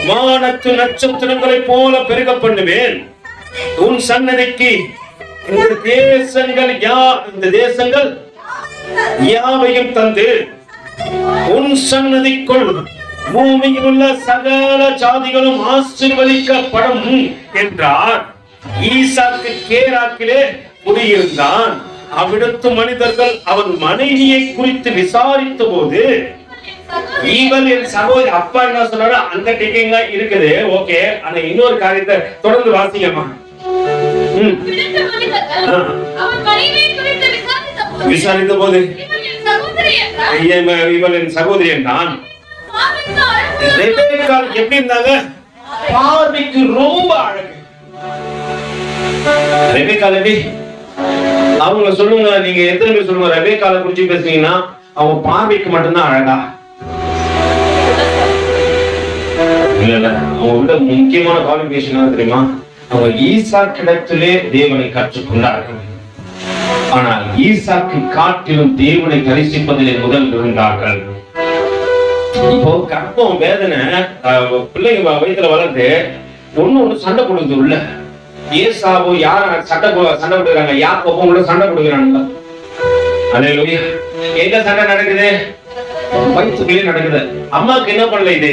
வானத்து நட்சத்திரங்களை போல பெருக பண்ணுவேன். உன் சன்னதிக்கு இந்த தேசங்கள் யாவையும் தந்து உன் சன்னதிக்குள் பூமியில் உள்ள சகல ஜாதிகளும் ஆசீர்வதிக்கப்படும் என்றார். ஈசாக்கு கேராக்கிலே குடியிருந்தான். அவ்விடத்து மனிதர்கள் அவன் மனைவியை குறித்து விசாரித்த போது, இவள் என் சகோதரி, அப்பா என்ன சொன்னாரோ அந்த டிக்கிங்க இருக்குது. ஓகே, ஆனா இன்னொரு காரியத்தை தொடர்ந்து வாசிங்கம்மா. விசாரித்த போது இவள் என் சகோதரி என்றான். எப்படி இருந்தாங்க? பார்வைக்கு ரொம்ப அழகு. ரெபெக்கால் எப்படி? அவங்க சொல்லுங்க, நீங்க எத்தனை பேர் சொல்லுங்க ரெபெக்காலை குறிச்சு பேசுனீங்கன்னா அவங்க பார்வைக்கு மட்டும்தான் அழகா? இல்ல, அவங்க விட முக்கியமான குவாலிஃபிகேஷன் தெரியுமா? அவங்க ஈசாக்கிடத்திலே தேவனை கற்றுக்கொண்டார்கள். ஆனால் ஈசாக்கு காட்டிலும் தேவனை தரிசிப்பதிலே முதல் இருந்தார்கள். இப்போ கற்பம் வேதனை பிள்ளைங்க வயிற்றுல வளர்ந்து ஒண்ணு சண்டை கொடுக்குது உள்ள. ஏசாவோ யார் சண்டை கொடுக்குறாங்க? யாக்கோபும் உள்ள சண்டை கொடுக்குறாங்க. அல்லேலூயா. எங்க சண்டை நடக்குது? வயிற்றுக்குள்ளே நடக்குது. அம்மாவுக்கு என்ன பண்ணல இது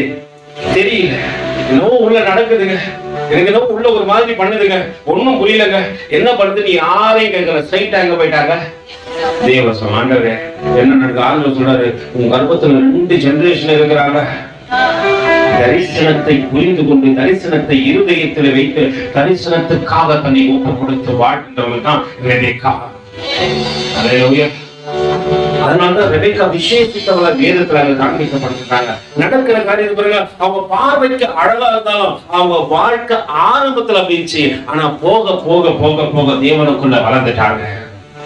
தெரியல, என்னவோ உள்ள நடக்குதுங்க, எனக்கு என்னவோ உள்ள ஒரு மாதிரி பண்ணுதுங்க, ஒன்னும் புரியலங்க, என்ன பண்ணுது நீ யாரையும் கேட்கல. ஸ்ட்ரைட்டா எங்க போயிட்டாங்க? தேவசம். ஆண்டவரே என்ன நடக்குது? ஆண்டவர் சொல்றாரு, உங்க கர்ப்பத்துல 2 ஜெனரேஷன் இருக்கிறாங்க. தரிசனத்தை புரிந்து கொண்டு தரிசனத்தை இருதயத்தில் வைத்து தரிசனத்துக்காக தன்னை ஒப்பு கொடுத்து வாழ்கின்றவங்க தான் ரெபெக்கா. அல்லேலூயா. அதனாலதான் ரெபெக்கா விசேஷித்தவள வேதத்துல காண்பிக்கப்படுறாங்க. நடக்கிற காரியத்தை பாருங்க, அவங்க பார்வைக்கு அழகா இருந்தாலும் அவங்க வாழ்க்கை ஆரம்பத்துல போயிடுச்சு. ஆனா போக போக போக போக தேவனுக்குள்ள வளர்ந்துட்டாங்க.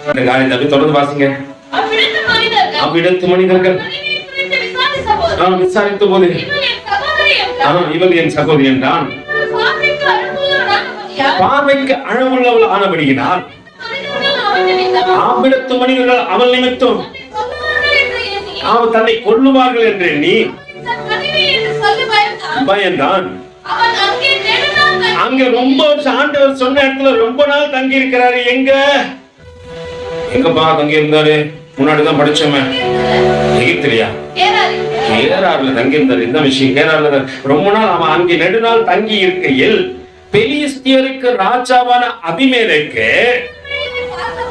இந்த காரியத்தை தொடர்ந்து வாசிங்க. அவ்விடத்து மனிதர்கள் விசாரித்த போது இவள் என் சகோதரி என்றான். பார்வைக்கு அழகுள்ளவள் ஆனபடியினால் அவ்விடத்து மனிதர்கள் அவள் நிமித்தம் அவள் தன்னை கொல்லுவார்கள் என்று எண்ணி பயந்தான். அங்க ரொம்ப ஆண்டவர் சொன்ன இடத்துல ரொம்ப நாள் தங்கி இருக்கிறாரு. எங்கப்பா தங்கி இருந்தாரு? முன்னாடிதான் படிச்சோமே, எகிப்திலியா? கேரார்ல தங்கி இருந்தாரு. இந்த விஷயம் கேரார்ல ரொம்ப நாள் அவன் அங்கே நெடுநாள் தங்கி இருக்கையில் பெலிஸ்தியருக்கு ராஜாவான அபிமெலேக்கு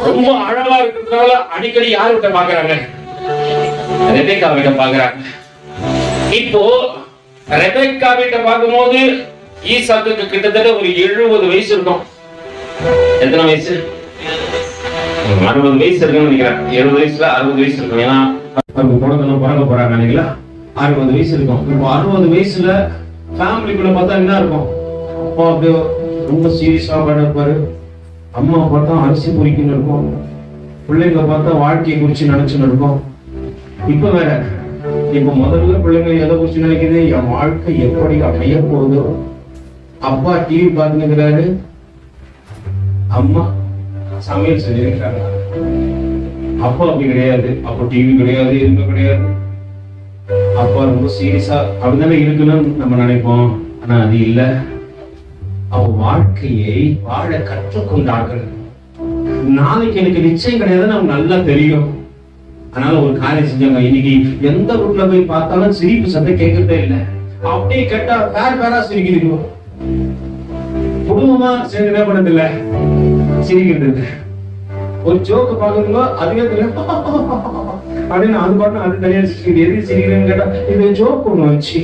ரொம்ப அழகா இருக்கிறதால அடிக்கடி யார்கிட்ட பாக்குறாங்க? ரெபெக்கா கிட்ட பாக்குறாங்க. இப்போ ரெபெக்கா கிட்ட பார்க்கும்போது ஈசாக்குக்கு கிட்டத்தட்ட ஒரு 70 வயசு இருக்கும். எத்தனை வயசு? 60 வயசு இருக்குன்னு நினைக்கிறேன். 70 வயசுல 60 வயசு இருக்கும். ஏன்னா பிறக்க போறாங்க நினைக்கிறா. 60 வயசு இருக்கும். இப்போ 60 வயசுல ஃபேமிலிக்குள்ள பார்த்தா என்ன இருக்கும்? அப்பா அப்படியே ரொம்ப சீரியஸா இருப்பாரு. அம்மா பார்த்தா அரிசி பொறிக்கின்னு இருக்கும். பிள்ளைங்க பார்த்தா வாழ்க்கையை குறிச்சு நினைச்சுன்னு இருக்கும். இப்ப வேற இப்ப முதல்ல பிள்ளைங்க எதை குறிச்சு நினைக்குது, என் வாழ்க்கை எப்படி அமைய போகுதோ. அப்பா டிவி பார்த்துக்கிறாரு, அம்மா சமையல் செஞ்சிருக்கிறாங்க. அப்பா அப்படி கிடையாது, அப்போ டிவி கிடையாது, எதுவுமே கிடையாது. அப்பா ரொம்ப சீரியஸா அப்படிதானே இருக்கணும்னு நம்ம நினைப்போம். ஆனா அது இல்ல. அவ வாழ்க்கையை வாழ கற்றுக்கொண்டார்கள். நாளைக்கு எனக்கு நிச்சயம் கிடையாதுன்னு அவங்க நல்லா தெரியும். அதனால ஒரு காரியம் செஞ்சாங்க. இன்னைக்கு எந்த வீட்டுல போய் பார்த்தாலும் சிரிப்பு சத்தம் கேட்கறதே இல்லை. அப்படியே கேட்டா வேற வேற சிரிக்கிறீங்க. குடும்பமா சேர்ந்து என்ன பண்ணது இல்ல, சிரிக்கிறது. ஒரு ஜோக்கு பாக்குறீங்களோ அதுவே தெரியும் அப்படின்னு அது பாட்டு அது தனியா சிரிக்கிறது. எது சிரிக்கிறேன்னு கேட்டா இது ஜோக் ஒண்ணு வச்சு.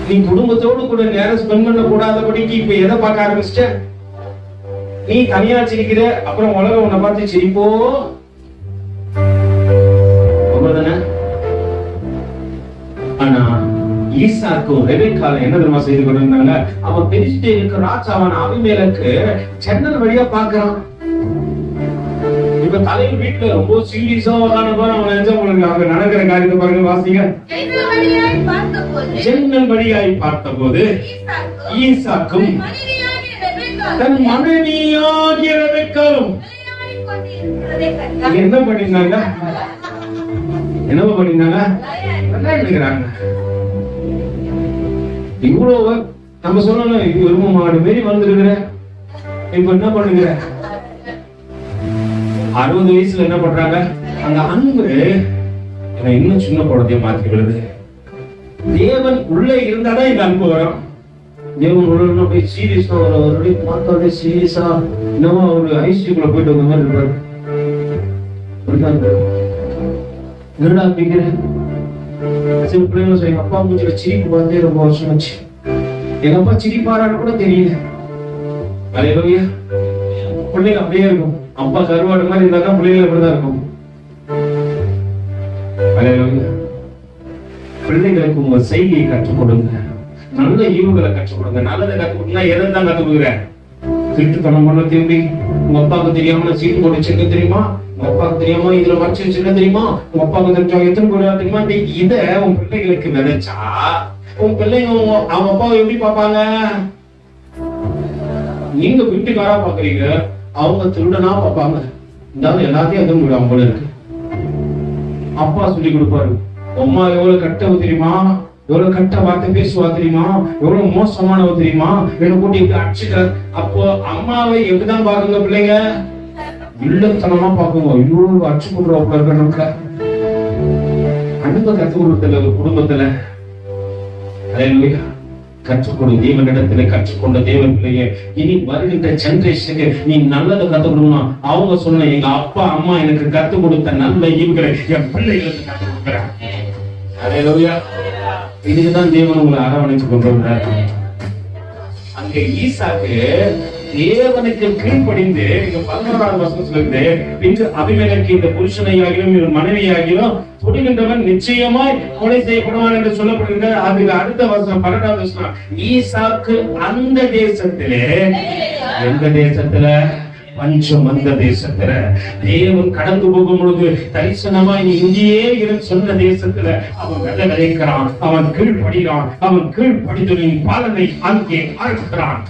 நீ குடும்பத்தோடு கூட நேரம் ஸ்பெண்ட் பண்ண கூடாதபடிக்கு இப்ப எதை பார்க்க ஆரம்பிச்சிட்ட, நீ தனியா சிரிக்கிற, அப்புறம் உலகம் உன்னை பார்த்து சிரிப்போ. ஆனா ஈசாக்கும் ரெபெக்காவும் என்ன தெரியுமா செய்து கொண்டிருந்தாங்க, அவன் பெரிசிட்டே இருக்க ராஜாவான அபிமெலேக்கு ஜன்னல் வழியா பாக்குறான். இப்ப தலைவர் வீட்டுல ரொம்ப சீரியஸா உட்கார்ந்து அவன் நினைச்சா உங்களுக்கு அவங்க நடக்கிற காரியத்தை பாருங்க, வாசிங்க. ஜன்னல் வழியாய் பார்த்தபோது ஈசாக்கும் தன் மனைவியாகிய ரெபெக்காவும் என்ன பண்ணிருந்தாங்க, என்னவோ பண்ணிருந்தாங்க, எடுக்கிறாங்க. இவ்வளவு நம்ம சொல்லணும், எருமை மாடு மாரி வந்துருக்கிற, இப்ப என்ன பண்ணுகிற? 60 வயசுல என்ன பண்றாங்க? அந்த அன்பு இன்னும் சின்ன குழந்தைய மாத்தி விடுது. தேவன் உள்ளே இருந்தாதான் இந்த அன்பு வரும். தேவன் உள்ள போய் சீரியஸா ஒரு பார்த்தோட சீரியஸா இன்னும் ஒரு ஐசியூக்குள்ள போயிட்டு வந்த மாதிரி இருப்பாரு. என்னடா அப்படிங்கிற சில பிள்ளைங்க சொல்லுங்க, அப்பா மூஞ்சில சிரிப்பு வந்து ரொம்ப வருஷம் ஆச்சு, எங்க அப்பா சிரிப்பாரான்னு கூட தெரியல. அதே வகையா பிள்ளைங்க அப்படியே இருக்கும். அப்பா கருவாடு மாதிரி இருந்தாதான் பிள்ளைகள் அப்படிதான் இருக்கும். அதே வகையா பிள்ளைகளுக்கு உங்க செய்தியை கற்றுக் கொடுங்க, நல்ல ஈவுகளை கற்றுக் கொடுங்க. நல்லதை கற்றுக் கொடுங்க. எதை தான் கற்றுக் கொடுக்குற? திருட்டுத்தனம் பண்ண திரும்பி உங்க அப்பாவுக்கு தெரியாம சீட்டு போட்டு வச்சிருக்க தெரியுமா, உங்க அப்பாவுக்கு தெரியாம இதுல மறைச்சு வச்சிருக்க தெரியுமா, உங்க அப்பாவுக்கு தெரிஞ்சா எத்தனை போடுவா தெரியுமா? இத உன் பிள்ளைகளுக்கு விதைச்சா உன் பிள்ளைங்க அவங்க அப்பாவை எப்படி பார்ப்பாங்க? நீங்க வீட்டுக்காரா பாக்குறீங்க, அவங்க திருடனா பார்ப்பாங்க. இருந்தாலும் எல்லாத்தையும் எதுவும் விட அவங்கள இருக்கு. அப்பா சொல்லி கொடுப்பாரு, அம்மா எவ்வளவு கட்டவ தெரியுமா, எவ்வளவு கட்ட வார்த்தை பேசுவா தெரியுமா, எவ்வளவு மோசமானவ தெரியுமா, என்ன கூட்டி இப்படி அடிச்சுக்க. அப்போ அம்மாவை எப்படிதான் பாக்குங்க பிள்ளைங்க? இல்லத்தனமா பாக்குங்க. இவ்வளவு அடிச்சு கொடுறவங்க இருக்க அன்பை கற்றுக் கொடுத்தல ஒரு குடும்பத்துல. கற்றுக் கொடு தேவனிடத்துல. கற்றுக்கொண்ட தேவன் பிள்ளைய இனி வருகின்ற ஜெனரேஷனுக்கு நீ நல்லதை கற்றுக் கொடுக்கணும். அவங்க சொன்ன எங்க அப்பா அம்மா எனக்கு கற்றுக் கொடுத்த நல்ல ஈவுகளை என் பிள்ளைகளுக்கு கற்றுக் கொடுக்கிறேன். இதுக்குதான் தேவன் உங்களை அரவணைச்சு கொண்டு வந்தார். அங்க ஈசாக்கு தேவனுக்கு கீழ்ப்படிந்து 11வது வசனம் சொல்லுது, இன்று அபிமெலேக்கு இந்த புருஷனையாகிலும் இவர் மனைவியாகிலும் தொடுகின்றவன் நிச்சயமாய் கொலை செய்யப்படுவான் என்று சொல்லப்படுகிறது. அதுக்கு அடுத்த வசனம் 12வது வசனம், ஈசாக்கு அந்த தேசத்திலே, எந்த தேசத்துல? பஞ்சம் வந்த தேசத்துல, தேவன் கடந்து போகும் பொழுது தரிசனமா நீ இங்கேயே இருந்து சொன்ன தேசத்துல அவன் வெள்ள விளைக்கிறான், அவன் கீழ்படுகிறான், அவன் கீழ்படிதலின் பலனை அங்கே அறுக்கிறான்.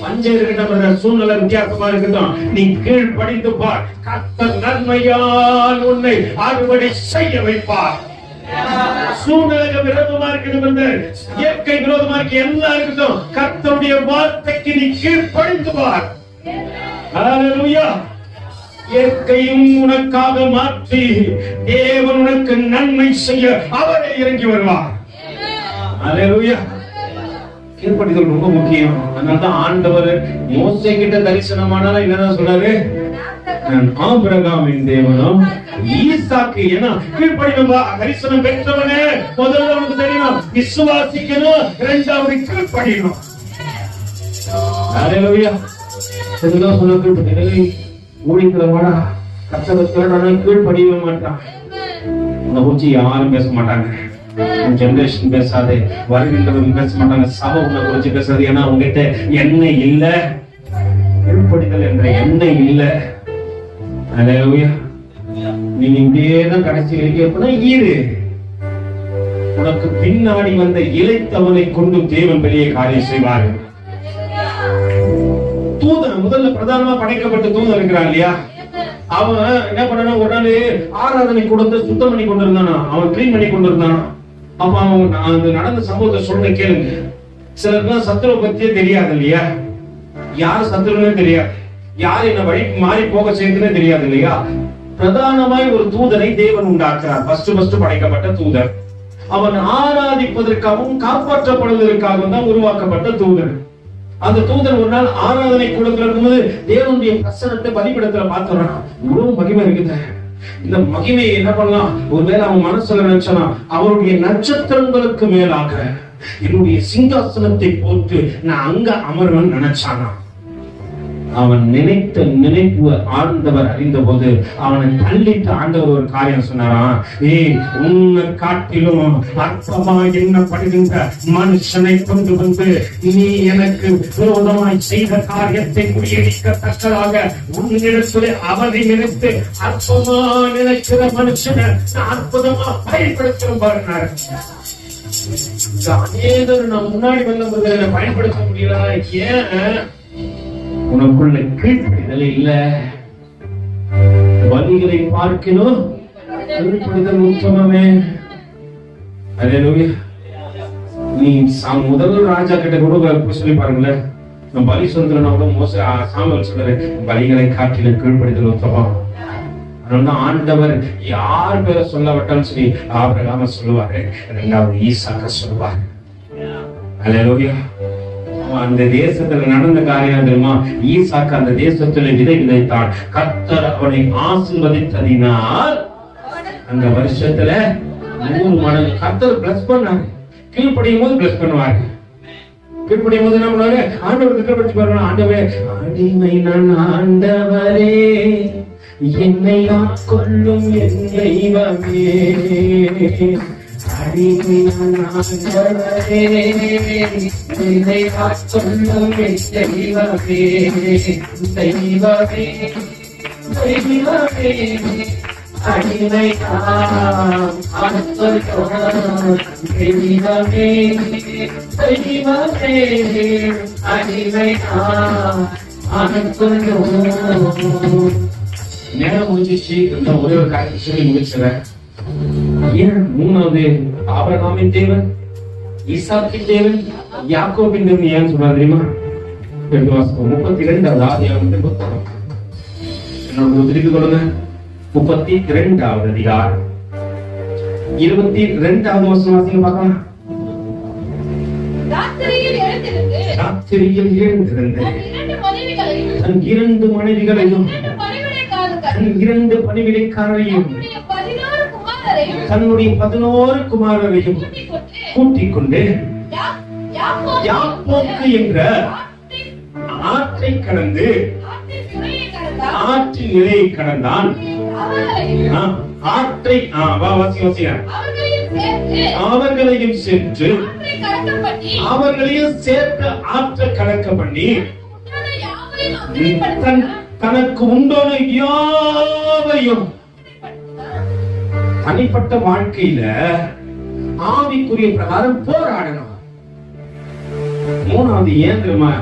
பஞ்சம் இருக்கிற சூழ்நிலை வித்தியாசமா இருக்கட்டும், நீ கீழ்படிந்து பார், கர்த்தர் நன்மையால் உன்னை அறுவடை செய்ய வைப்பார். சூழ்நிலை விரோதமா இருக்கிறது, இயற்கை விரோதமா இருக்கு, எல்லாம் இருக்கட்டும், கர்த்தருடைய வார்த்தைக்கு நீ கீழ்படிந்து பார். ஹல்லேலூயா. இயற்கையும் உனக்காக மாற்றி தேவன் உனக்கு நன்மை செய்ய அவரே இறங்கி வருவார். ஹல்லேலூயா. கீழ்ப்படிதல் ரொம்ப முக்கியம். அதனாலதான் ஆண்டவர் மோசே கிட்ட தரிசனமானாலும் என்னதான் சொல்றாரு? ஆபிரகாமின் தேவனும் ஈசாக்கு. ஏன்னா கீழ்ப்படிவா தரிசனம் பெற்றவனே முதல்ல உனக்கு தெரியும் விசுவாசிக்கணும், இரண்டாவது கீழ்ப்படியணும். ஹல்லேலூயா. ஊழியர்களா கஷ்டத்தை கீழ்படிய மாட்டான். உன்னை குறிச்சு யாரும் பேச மாட்டாங்க, ஜெனரேஷன் பேசாது, வருகின்றவங்க பேச மாட்டாங்க, சபை உன்னை குறிச்சு பேசாது. ஏன்னா உங்ககிட்ட எண்ணெய் இல்ல, கீழ்படிதல் என்ற எண்ணெய் இல்ல. ஹல்லேலூயா. நீ இப்படியேதான் கடைசி வரைக்கும் எப்படின்னா ஈடு. உனக்கு பின்னாடி வந்த இளைத்தவனை கொண்டு தேவன் பெரிய காரியம் செய்வார். தூதன் முதல்ல பிரதானமா படைக்கப்பட்ட தூதன் இருக்கிறான் இல்லையா, அவன் என்ன பண்ணா ஒரு நாள் ஆராதனை கொடுத்து சுத்தம் பண்ணி கொண்டு இருந்தானா, அவன் கிளீன் பண்ணி கொண்டு இருந்தானா. அப்ப அவன் அந்த நடந்த சம்பவத்தை சொல்ல கேளுங்க. சிலருக்குலாம் சத்துருவை பத்தியே தெரியாது இல்லையா, யார் சத்துருன்னு தெரியாது, யார் என்ன வழி மாறி போக செய்யுதுன்னு தெரியாது இல்லையா. பிரதானமாய் ஒரு தூதனை தேவன் உண்டாக்குறார். ஃபர்ஸ்ட் படைக்கப்பட்ட தூதர். அவன் ஆராதிப்பதற்காகவும் காப்பாற்றப்படுவதற்காகவும் தான் உருவாக்கப்பட்ட தூதன். அந்த தூதன் ஒரு நாள் ஆராதனை கூடத்துல இருக்கும்போது தேவனுடைய பிரசன்னத்தை பலிபீடத்துல பார்த்துறான். இவ்வளவு மகிமை இருக்குது, இந்த மகிமையை என்ன பண்ணலாம், ஒருவேளை அவன் மனசுல நினைச்சானா அவருடைய நட்சத்திரங்களுக்கு மேலாக என்னுடைய சிங்காசனத்தை போட்டு நான் அங்க அமர்வன் நினைச்சானா. அவன் நினைத்த நினைப்பு ஆண்டவர் அறிந்த போது அவனை தள்ளிட்டு ஆண்டவர் ஒரு காரியம் சொன்னாராம். உன்னை காட்டிலும் அற்பமா எண்ணப்படுகின்ற மனுஷனை கொண்டு வந்து நீ எனக்கு விரோதமாய் செய்த காரியத்தை முறியடிக்கத்தக்கதாக உன்னிடத்திலே அவனை நினைத்து அற்பமா நினைக்கிற மனுஷனை அற்புதமா பயன்படுத்தும் பாருங்க. அநேகர் நான் முன்னாடி வந்தபோது பயன்படுத்த முடியல. ஏன்? உனக்குள்ள கீழ்ப்படிதல் இல்ல. வலிகளை பார்க்கணும் கீழ்ப்படிதல் உத்தமமே. நீ முதல் ராஜா கிட்ட கூட சொல்லி பாருங்களேன், பலி சொந்தனா கூட சாமுவேல் சொல்றாரு, பலிகளை காட்டில கீழ்ப்படிதல் உத்தமம். அதனால ஆண்டவர் யார் பேரை சொல்ல விட்டாலும் சரி ஆபிரகாம சொல்லுவாரு, இரண்டாவது ஈசாக்க சொல்லுவாரு. அல்லேலூயா. அந்த தேசத்துல நடந்த காரியம் தெரியுமா, ஈசாக்கு அந்த தேசத்துல விதை விதைத்தான். கர்த்தர் அவனை ஆசீர்வதித்ததினால் அந்த வருஷத்துல 100 மடங்கு கர்த்தர் பிளஸ் பண்ணாரு. கீழ்ப்படியும் போது பிளஸ் பண்ணுவாரு. கீழ்ப்படியும் போது என்ன பண்ணுவாரு, ஆண்டவருக்கு கீழ்ப்படிச்சு பாருங்க. ஆண்டவரே அடிமை நான் ஆண்டவரே என்னை ஆட்கொள்ளும் என் தெய்வமே, அடிமை நான் ஆண்டவரே என்னை ஆட்கொள்ளும் என் தெய்வமே, தெய்வமே தெய்வமே அடிமை நான் ஆட்கொள்ளும் தெய்வமே, தெய்வமே அடிமை நான் ஆட்கொள்ளும். நேரம் முடிஞ்சிச்சு. ஒரே ஒரு காரியத்தை சொல்லி முடிச்சுறேன். ஏன் மூணாவது ஆபிரகாமின் தேவன், ஈசாக்கின் தேவன், யாக்கோபின் தேவன் ஏன் சொல்றாரு தெரியுமா? 32வது அதிகாரம் புத்தகம் என்னோட திருப்பி கொள்ளுங்க. 32வது அதிகாரம் 22வது வசனம் வாசிங்க பார்க்கலாம். ராத்திரியில் எழுந்திருந்து தன் 2 மனைவிகளையும் தன் 2 பணிவிடைக்காரரையும் தன்னுடைய 11 குமாரரையும் கூட்டிக் கொண்டு யாப்போக்கு என்ற ஆற்றை கடந்து ஆற்றின் நிலையை கடந்தான். ஆற்றை அவர்களையும் சேர்த்து அவர்களையும் சேர்த்து ஆற்றை கடக்க பண்ணி தனக்கு உண்டான யாவையும். தனிப்பட்ட வாழ்க்கையில ஆவிக்குரிய பிரகாரம் போராடணும். மூணாவது ஏன் தெரியுமா,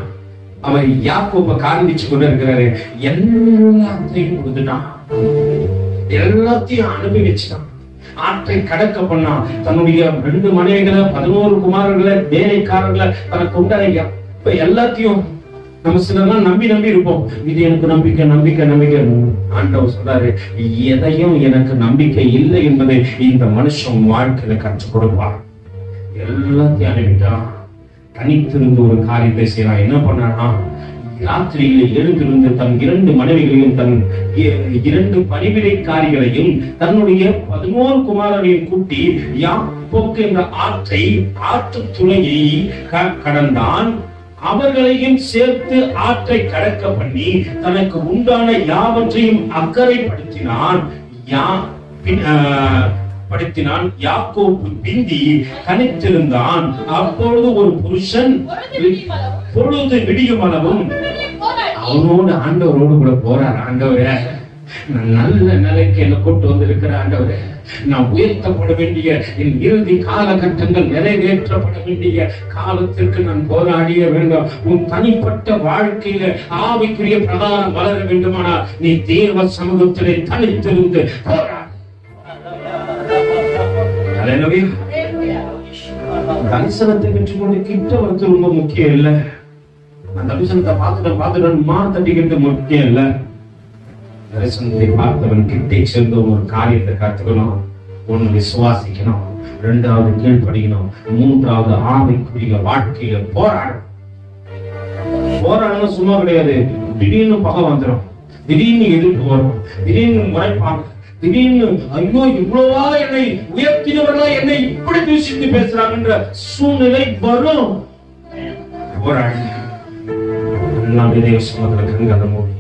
அவர் யாக்கோபை காண்பிச்சு கொண்டு இருக்கிறாரு. எல்லாத்தையும் கொடுத்துட்டான், எல்லாத்தையும் அனுபவிச்சுட்டான். ஆற்றை கடக்க பண்ணா தன்னுடைய 2 மனைவிகளை 11 குமாரர்களை வேலைக்காரர்களை தனக்கு உண்டான எல்லாத்தையும். நம்ம சிலர்லாம் நம்பி இருப்போம், இது எனக்கு நம்பிக்கை நம்பிக்கை நம்பிக்கை. ஆண்டவர் சொல்றாரு, எதையும் எனக்கு நம்பிக்கை இல்லை என்பதை இந்த மனுஷன் வாழ்க்கையில கற்றுக் கொடுப்பார். எல்லாத்தையும் அனுப்பிட்டான். தனித்திருந்து ஒரு காரியத்தை செய்யலாம். என்ன பண்ணானா, ராத்திரியில எழுந்திருந்து தன் 2 மனைவிகளையும் தன் 2 பணிவிடைக்காரிகளையும் தன்னுடைய 11 குமாரரையும் கூட்டி யாப்போக்கு என்ற ஆற்று துளையை கடந்தான். அவர்களையும் சேர்த்து ஆற்றை கடக்க பண்ணி தனக்கு உண்டான யாவற்றையும் அக்கறைப்படுத்தினான். யாக்கோபு பிந்தி கனித்திருந்தான். அப்பொழுது ஒரு புருஷன் பொழுது விடியும் அளவும் அவனோடு ஆண்டவரோடு கூட போறார். ஆண்டவரே நான் நல்ல நிலைக்கு என்ன கொண்டு வந்திருக்கிற ஆண்டவரே, நான் உயர்த்தப்பட வேண்டிய என் இறுதி காலகட்டங்கள் நிறைவேற்றப்பட வேண்டிய காலத்திற்கு நான் போராடிய வேண்டும். உன் தனிப்பட்ட வாழ்க்கையில ஆவிக்குரிய பிரதானம் வளர வேண்டுமானால் நீ தேவ சமூகத்திலே தனித்திருந்து போராடு. தரிசனத்தை பெற்றுக்கொண்டு கிட்ட வந்து ரொம்ப முக்கியம் இல்ல. அந்த தரிசனத்தை பார்த்துட்டு மாத்தட்டிக்கிட்டு முக்கியம் இல்ல. தரிசனத்தை பார்த்தவன் கிட்டே சேர்ந்து ஒரு காரியத்தை கத்துக்கணும். ஒண்ணு விசுவாசிக்கணும், இரண்டாவது கீழ்படிக்கணும், மூன்றாவது ஆவிக்குரிய வாழ்க்கையில போராடணும். போராடணும் சும்மா கிடையாது. திடீர்னு பகை வந்துடும், திடீர்னு எதிர்ப்பு வரும், திடீர்னு முறைப்பாங்க, திடீர்னு ஐயோ இவ்வளவா என்னை உயர்த்தினவர்களா என்னை இப்படி தூசித்து பேசுறாங்கன்ற சூழ்நிலை வரும். போராடி எல்லாம் இதய சமத்துல கண்காண மூடி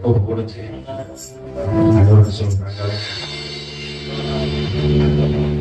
ஒப்பு கொடுத்து சொல்றாங்க.